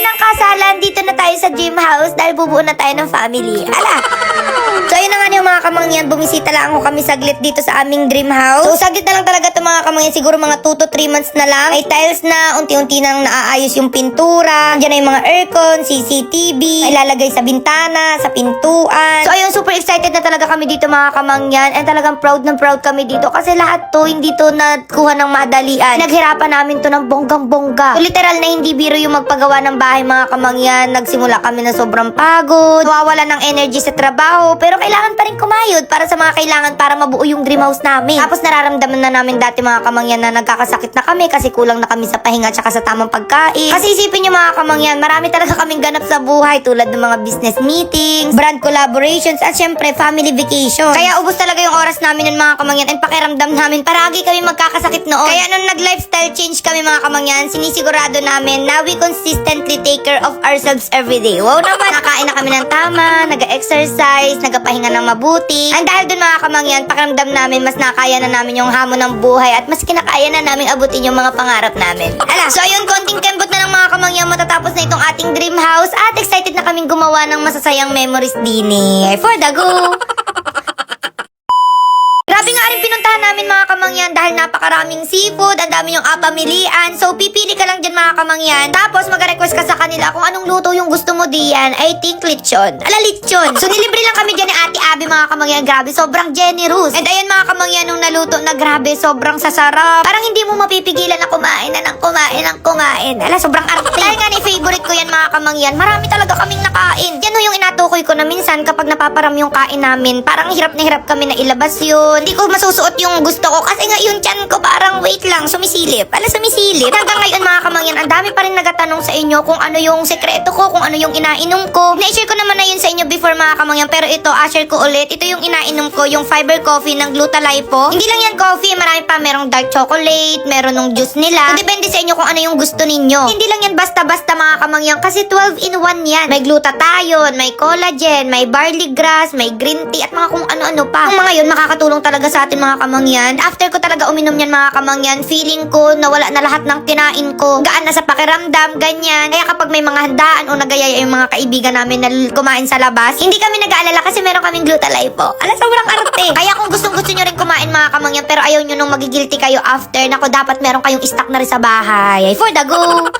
ng kasalan, dito na tayo sa dream house dahil bubuo na tayo ng family. Ala! So ayun na nga yung mga kamangyan, bumisita lang ako kami saglit dito sa aming dream house. So saglit na lang talaga ito mga kamangyan, siguro mga 2 to 3 months na lang. May tiles na, unti-unti nang naaayos yung pintura. Diyan na yung mga aircon, CCTV, ilalagay sa bintana, sa pintuan. So ayun, super excited na talaga kami dito mga kamangyan. And talagang proud na proud kami dito kasi lahat to, hindi to nakuha ng madalian. Naghirapan namin to ng bonggang-bongga. So literal na hindi biro yung magpagawa ng bahay mga kamangyan. Nagsimula kami na sobrang pagod, nawawala ng energy sa trabaho, pero kailangan pa rin kumayod para sa mga kailangan para mabuo yung dream house namin. Tapos nararamdaman na namin dati mga kamangyan na nagkakasakit na kami kasi kulang na kami sa pahinga at sa tamang pagkain. Kasi isipin nyo mga kamangyan, marami talaga kaming ganap sa buhay tulad ng mga business meetings, brand collaborations, at syempre family vacation. Kaya ubos talaga yung oras namin ng mga kamangyan and pakiramdam namin paragi kami magkakasakit noon. Kaya nung nag-lifestyle change kami mga kamangyan, sinisigurado namin na we consistently take care of ourselves every day. Wow naman! Nakain na kami ng tama, nag-exercise, nagpahinga ng mabuti. And dahil dun mga kamangyan, pakiramdam namin mas nakaya na namin yung hamon ng buhay at mas kinakaya na namin abutin yung mga pangarap namin. Ala, so ayun, konting kembot na ng mga kamangyan matatapos na itong ating dream house at excited na kaming gumawa ng masasayang memories din eh. For the go! Grabe nga rin pinuntahan namin mga kamangyan dahil napakaraming seafood, ang dami yung pamilian. So pipili ka lang dyan mga kamangyan. Tapos mag-request ka sa kanila kung anong luto yung gusto mo diyan. I think lechon. Ala, lechon. So nilibre lang kami dyan ni Ate Abby mga kamangyan. Grabe, sobrang generous. And ayun mga kamangyan, nung naluto na grabe, sobrang sasarap. Parang hindi mo mapipigilan na kumain na ng kumain ng kumain. Ala, sobrang arte. Dahil nga ni favorite ko yan mga kamangyan, marami talaga kaming nakain. Yan yung inatukoy ko na minsan kapag napaparami yung kain namin, parang hirap na hirap kami na ilabas yun. Hindi ko masusuot yung gusto ko kasi nga yung tiyan ko parang wait lang, sumisilip. Ala, sumisilip. Hanggang ngayon mga kamangyan, ang dami pa rin nagatanong sa inyo kung ano yung sekreto ko, kung ano yung inainom ko. Na-share ko naman na yun sa inyo before mga kamangyan, pero ito, share ko ulit. Ito yung inainom ko, yung fiber coffee ng Glutalipo. Hindi lang yan coffee, marami pa. Merong dark chocolate, meron ng juice nila. So, depende sa inyo kung ano yung gusto ninyo. Hindi lang yan basta-basta mga kamangyan kasi 12 in 1 yan. May glutathione, may collagen, may barley grass, may green tea, at mga kung ano-ano pa. Yung mga yun, makakatulong talaga sa atin mga kamangyan. After ko talaga uminom yan mga kamangyan, feeling ko nawala na lahat ng kinain ko. Gaan na sa pakiramdam, ganyan. Kaya kapag may mga handaan o nagayaya yung mga kaibigan namin na kumain sa labas, hindi kami nag-aalala kasi meron kaming Glutalipo. Ala, sobrang arte. Kaya kung gustong-gusto nyo rin kumain mga kamangyan pero ayaw nyo nung magigilty kayo after, nako dapat meron kayong stock na rin sa bahay. For the go!